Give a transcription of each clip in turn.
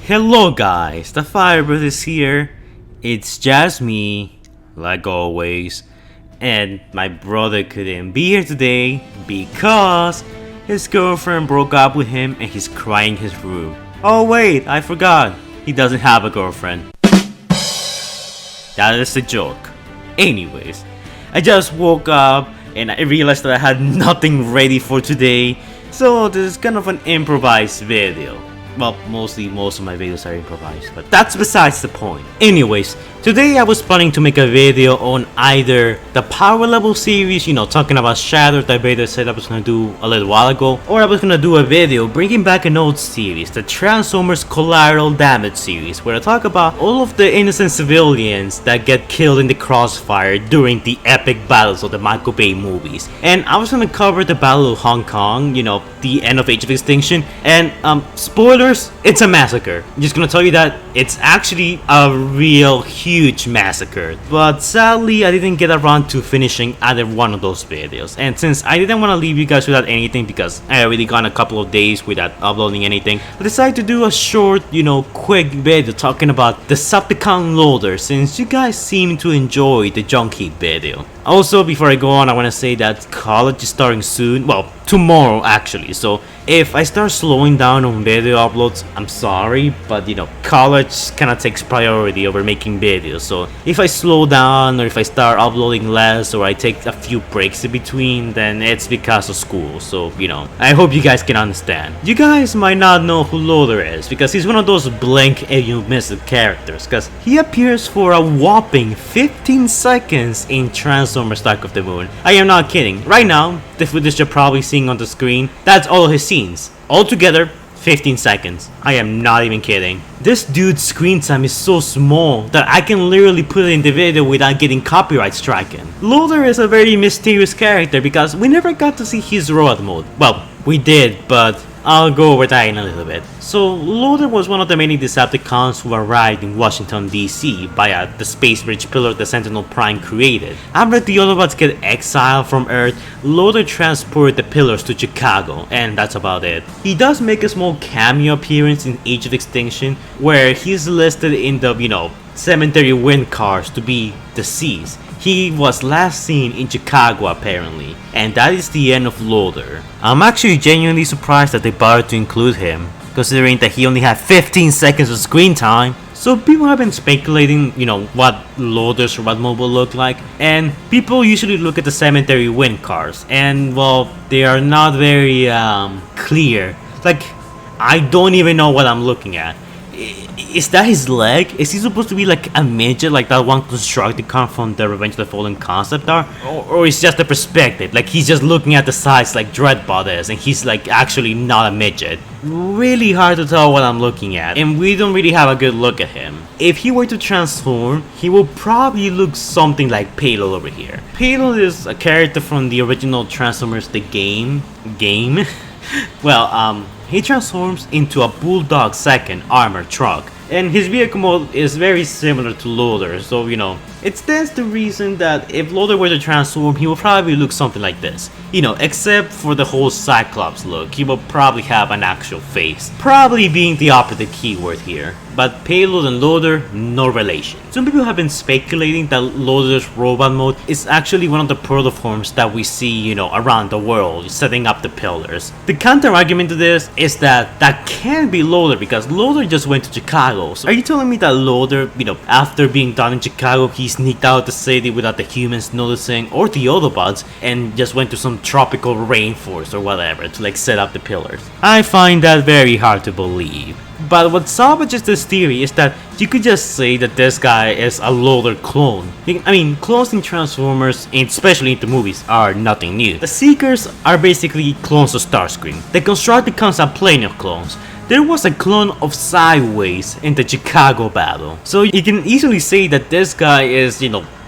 Hello guys, the Firebird is here. It's just me, like always, and my brother couldn't be here today because his girlfriend broke up with him and he's crying in his room. Oh wait, I forgot, he doesn't have a girlfriend. That is a joke. Anyways, I just woke up and I realized that I had nothing ready for today, so this is kind of an improvised video. Well, most of my videos are improvised, but that's besides the point. Anyways, today I was planning to make a video on either the power level series, talking about Shadow that Vader said I was gonna do a little while ago, or I was gonna do a video bringing back an old series, the Transformers Collateral Damage series, where I talk about all of the innocent civilians that get killed in the crossfire during the epic battles of the Michael Bay movies. And I was gonna cover the Battle of Hong Kong, the end of Age of Extinction, and spoilers, it's a massacre. I'm just gonna tell you that it's actually a real huge massacre. But sadly, I didn't get around to finishing either one of those videos. And since I didn't want to leave you guys without anything because I already gone a couple of days without uploading anything, I decided to do a short, quick video talking about Decepticon Loader since you guys seem to enjoy the Junk Heap video. Also, before I go on, I want to say that college is starting soon. Well, tomorrow actually. So if I start slowing down on video uploads, I'm sorry, but college kind of takes priority over making videos. So if I slow down or if I start uploading less or I take a few breaks in between, then it's because of school. So I hope you guys can understand. You guys might not know who Loader is because he's one of those blink and you miss it characters, because he appears for a whopping 15 seconds in Transformers Dark of the Moon. I am not kidding. Right now, the footage you're probably seeing on the screen, that's all of his scenes. Altogether, 15 seconds. I am not even kidding. This dude's screen time is so small that I can literally put it in the video without getting copyright stricken. Loader is a very mysterious character because we never got to see his robot mode. Well, we did, but I'll go over that in a little bit. So, Loader was one of the many Decepticons who arrived in Washington DC via the space bridge pillar the Sentinel Prime created. After the Autobots get exiled from Earth, Loader transported the pillars to Chicago, and that's about it. He does make a small cameo appearance in Age of Extinction, where he's listed in the, cemetery wind cars to be deceased. He was last seen in Chicago apparently, and that is the end of Loader. I'm actually genuinely surprised that they bothered to include him, considering that he only had 15 seconds of screen time. So people have been speculating, what Loader's robot mode will look like, and people usually look at the cemetery wind cars, and well, they are not very clear. Like, I don't even know what I'm looking at. Is that his leg? Is he supposed to be like a midget, like that one Constructicon from the Revenge of the Fallen concept art? Or it's just the perspective, like he's just looking at the sides like Dreadbot is, and he's like actually not a midget? Really hard to tell what I'm looking at, and we don't really have a good look at him. If he were to transform, he will probably look something like Payload over here. Payload is a character from the original Transformers the game? Well, he transforms into a Bulldog second armored truck, and his vehicle mode is very similar to Loader, so it stands to reason that if Loader were to transform, he will probably look something like this. Except for the whole Cyclops look, he will probably have an actual face. Probably being the operative keyword here. But Payload and Loader, no relation. Some people have been speculating that Loader's robot mode is actually one of the protoforms that we see, around the world, setting up the pillars. The counter argument to this is that that can't be Loader because Loader just went to Chicago. So are you telling me that Loader, after being done in Chicago, he sneaked out the city without the humans noticing, or the Autobots, and just went to some tropical rainforest or whatever to like set up the pillars? I find that very hard to believe. But what salvages this theory is that you could just say that this guy is a Loader clone. I mean, clones in Transformers, and especially in the movies, are nothing new. The Seekers are basically clones of Starscream. The Constructicons are plenty of clones. There was a clone of Sideways in the Chicago battle. So you can easily say that this guy is,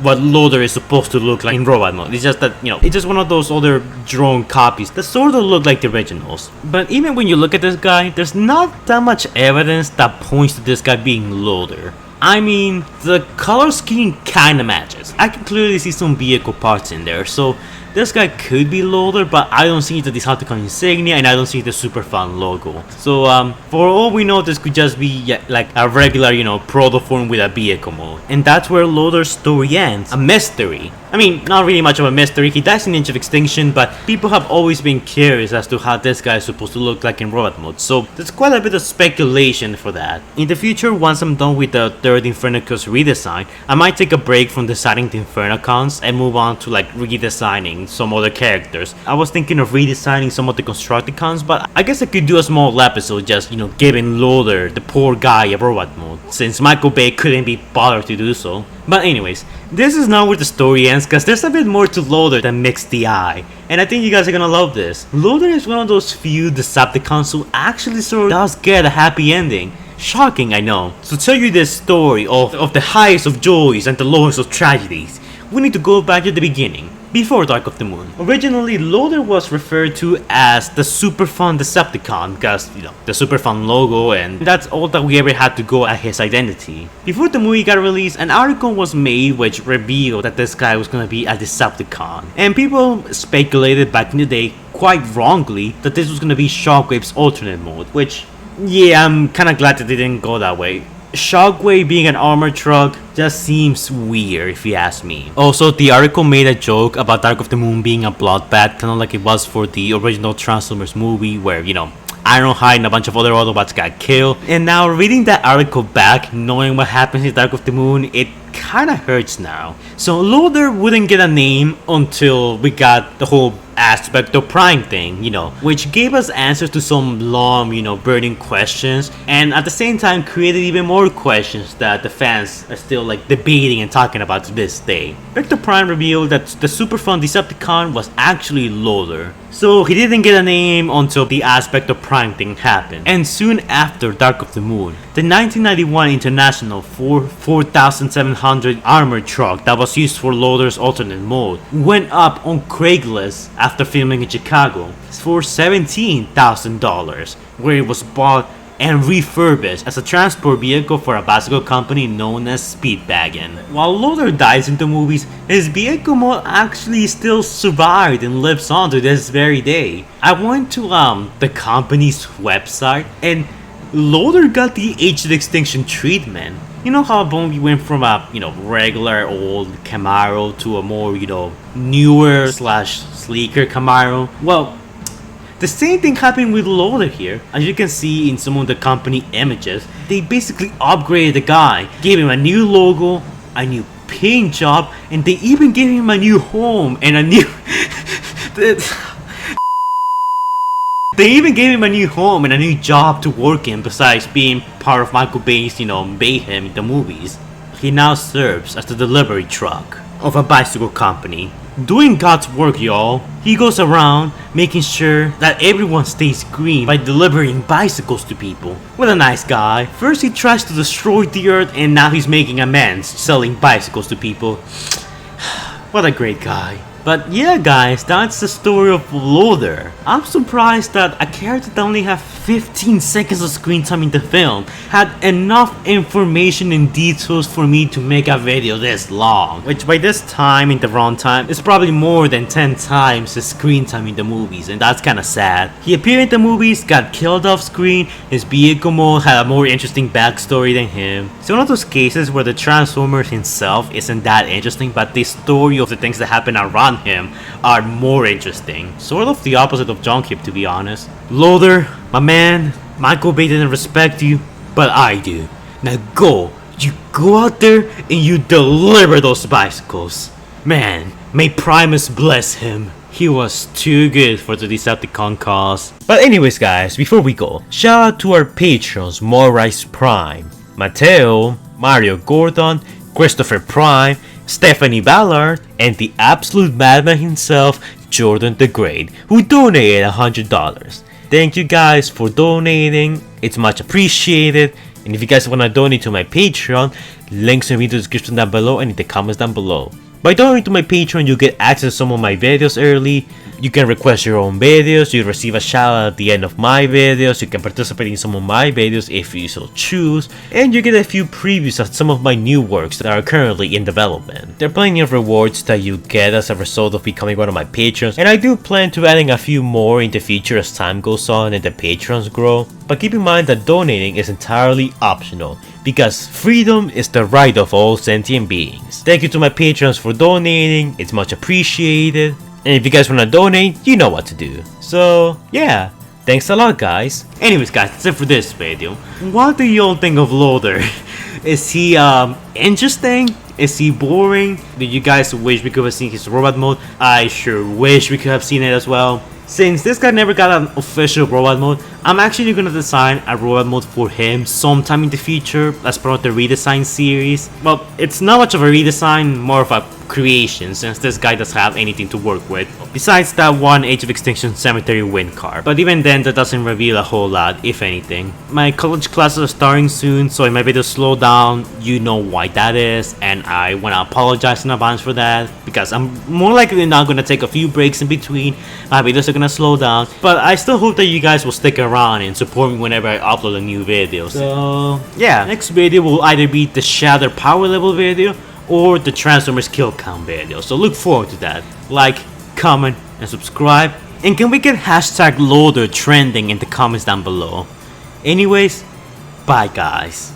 what Loader is supposed to look like in robot mode. It's just that, it's just one of those other drone copies that sort of look like the originals. But even when you look at this guy, there's not that much evidence that points to this guy being Loader. I mean, the color scheme kinda matches. I can clearly see some vehicle parts in there, so this guy could be Loader, but I don't see the Decepticon insignia and I don't see the Superfan logo. So for all we know, this could just be like a regular, proto form with a vehicle mode. And that's where Loader's story ends. A mystery. I mean, not really much of a mystery. He dies in Age of Extinction, but people have always been curious as to how this guy is supposed to look like in robot mode. So there's quite a bit of speculation for that. In the future, once I'm done with the third Infernicons redesign, I might take a break from designing the Infernicons and move on to like redesigning some other characters. I was thinking of redesigning some of the Constructicons, but I guess I could do a small episode just, giving Loader, the poor guy, a robot mode, since Michael Bay couldn't be bothered to do so. But anyways, this is not where the story ends, because there's a bit more to Loader than meets the eye. And I think you guys are gonna love this. Loader is one of those few Decepticons who actually sort of does get a happy ending. Shocking, I know. So to tell you this story of the highest of joys and the lowest of tragedies, we need to go back to the beginning, before Dark of the Moon. Originally, Loader was referred to as the Superfan Decepticon because, the Superfan logo, and that's all that we ever had to go at his identity. Before the movie got released, an article was made which revealed that this guy was gonna be a Decepticon. And people speculated back in the day, quite wrongly, that this was gonna be Shockwave's alternate mode, which, yeah, I'm kinda glad that they didn't go that way. Shockwave being an armored truck just seems weird if you ask me. Also, the article made a joke about Dark of the Moon being a bloodbath, kind of like it was for the original Transformers movie where, Ironhide and a bunch of other Autobots got killed. And now reading that article back, knowing what happens in Dark of the Moon, it kinda hurts now. So Loader wouldn't get a name until we got the whole Aspect of Prime thing, which gave us answers to some long, burning questions, and at the same time created even more questions that the fans are still like debating and talking about to this day. Vector Prime revealed that the Superfan Decepticon was actually Loader, so he didn't get a name until the Aspect of Prime thing happened. And soon after Dark of the Moon, the 1991 International 4700 armored truck that was used for Loader's alternate mode went up on Craigslist after filming in Chicago for $17,000, where it was bought and refurbished as a transport vehicle for a bicycle company known as Speedwagon. While Loader dies in the movies, his vehicle mode actually still survived and lives on to this very day. I went to the company's website and Loader got the Age of Extinction treatment. You know how we went from a, regular old Camaro to a more, newer / sleeker Camaro? Well, the same thing happened with Loader here. As you can see in some of the company images, they basically upgraded the guy, gave him a new logo, a new paint job, and they even gave him a new home and a new... They even gave him a new home and a new job to work in besides being part of Michael Bay's, mayhem in the movies. He now serves as the delivery truck of a bicycle company. Doing God's work, y'all. He goes around making sure that everyone stays green by delivering bicycles to people. What a nice guy. First he tries to destroy the earth and now he's making amends, selling bicycles to people. What a great guy. But yeah guys, that's the story of Loader. I'm surprised that a character that only had 15 seconds of screen time in the film had enough information and details for me to make a video this long. Which by this time in the runtime is probably more than 10 times the screen time in the movies, and that's kinda sad. He appeared in the movies, got killed off screen, his vehicle mode had a more interesting backstory than him. It's one of those cases where the Transformer himself isn't that interesting, but the story of the things that happen around him are more interesting. Sort of the opposite of Junkip, to be honest. Loader, my man, Michael Bay didn't respect you, but I do. Now go, you go out there and you deliver those bicycles. Man, may Primus bless him. He was too good for the Decepticon cause. But anyways guys, before we go, shout out to our patrons Morise Prime, Mateo, Mario Gordon, Christopher Prime, Stephanie Ballard, and the absolute madman himself, Jordan the Great, who donated $100. Thank you guys for donating, it's much appreciated, and if you guys want to donate to my Patreon, links in the video description down below and in the comments down below. By donating to my Patreon, you get access to some of my videos early, You can request your own videos, you receive a shout out at the end of my videos, you can participate in some of my videos if you so choose, and you get a few previews of some of my new works that are currently in development. There are plenty of rewards that you get as a result of becoming one of my patrons, and I do plan to adding a few more in the future as time goes on and the patrons grow. But keep in mind that donating is entirely optional, because freedom is the right of all sentient beings. Thank you to my patrons for donating, it's much appreciated. And if you guys wanna donate, you know what to do. So yeah, thanks a lot guys. Anyways guys, that's it for this video. What do you all think of Loader? Is he interesting? Is he boring? Do you guys wish we could have seen his robot mode? I sure wish we could have seen it as well. Since this guy never got an official robot mode, I'm actually gonna design a robot mode for him sometime in the future as part of the redesign series. Well, it's not much of a redesign, more of a creation since this guy doesn't have anything to work with besides that one Age of Extinction Cemetery wind card. But even then, that doesn't reveal a whole lot, if anything. My college classes are starting soon, so I might be able to slow down. You know why that is, and I wanna apologize in advance for that because I'm more likely not gonna take a few breaks in between. My videos are gonna slow down, but I still hope that you guys will stick around and support me whenever I upload a new video. So yeah, next video will either be the Shatter Power Level video or the Transformers Kill Count video, so look forward to that. Like, comment, and subscribe, and can we get hashtag Loader trending in the comments down below? Anyways, bye guys.